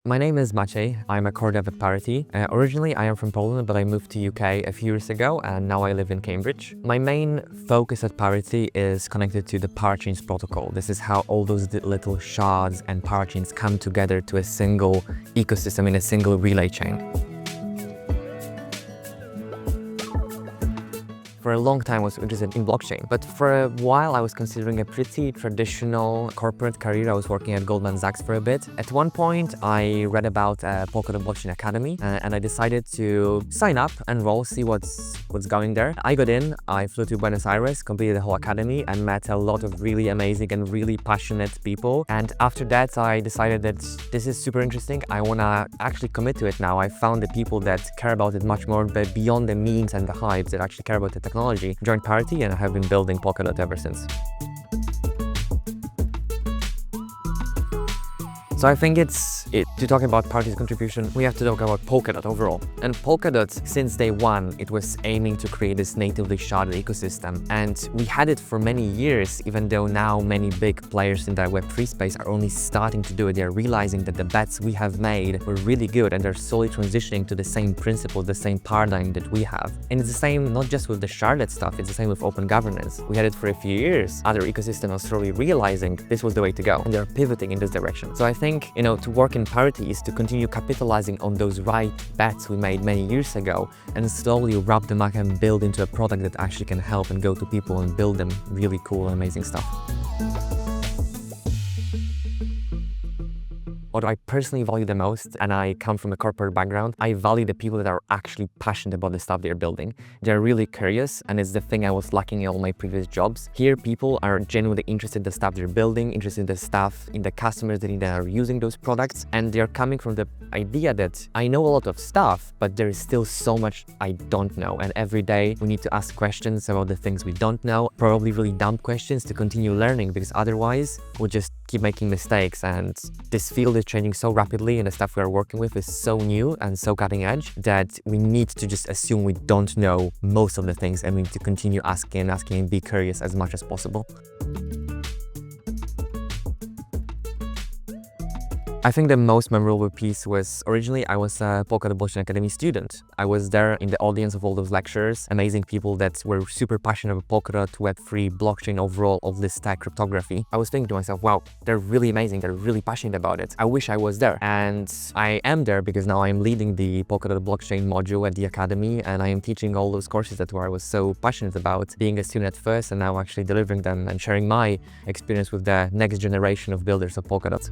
My name is Maciej. I'm a core dev at Parity. Originally, I am from Poland, but I moved to UK a few years ago, and now I live in Cambridge. My main focus at Parity is connected to the parachains protocol. This is how all those little shards and parachains come together to a single ecosystem in a single relay chain. For a long time I was interested in blockchain, but for a while I was considering a pretty traditional corporate career. I was working at Goldman Sachs for a bit. At one point I read about a Polkadot Blockchain Academy and I decided to sign up, enroll, see what's going there. I got in, I flew to Buenos Aires, completed the whole academy and met a lot of really amazing and really passionate people. And after that I decided that this is super interesting. I want to actually commit to it now. I found the people that care about it much more, but beyond the memes and the hypes, that actually care about the technology. Joined Parity and I have been building Polkadot ever since. So I think to talk about Parity's contribution, we have to talk about Polkadot overall. And Polkadot, since day one, it was aiming to create this natively sharded ecosystem. And we had it for many years, even though now many big players in the Web3 space are only starting to do it. They're realizing that the bets we have made were really good and they're slowly transitioning to the same principle, the same paradigm that we have. And it's the same not just with the sharded stuff, it's the same with open governance. We had it for a few years. Other ecosystems are slowly realizing this was the way to go and they're pivoting in this direction. So I think, to work in Parity is to continue capitalizing on those right bets we made many years ago and slowly wrap them up and build into a product that actually can help and go to people and build them really cool and amazing stuff. What I personally value the most, and I come from a corporate background, I value the people that are actually passionate about the stuff they're building. They're really curious, and it's the thing I was lacking in all my previous jobs. Here, people are genuinely interested in the stuff they're building, interested in the stuff, in the customers that are using those products, and they're coming from the idea that I know a lot of stuff, but there is still so much I don't know. And every day we need to ask questions about the things we don't know, probably really dumb questions to continue learning, because otherwise we'll just keep making mistakes. And this field is changing so rapidly and the stuff we are working with is so new and so cutting edge that we need to just assume we don't know most of the things and we need to continue asking and be curious as much as possible. I think the most memorable piece was originally I was a Polkadot Blockchain Academy student. I was there in the audience of all those lectures, amazing people that were super passionate about Polkadot, Web3, blockchain overall, of this stack, cryptography. I was thinking to myself, wow, they're really amazing, they're really passionate about it. I wish I was there. And I am there because now I'm leading the Polkadot blockchain module at the academy and I am teaching all those courses that I was so passionate about, being a student at first and now actually delivering them and sharing my experience with the next generation of builders of Polkadot.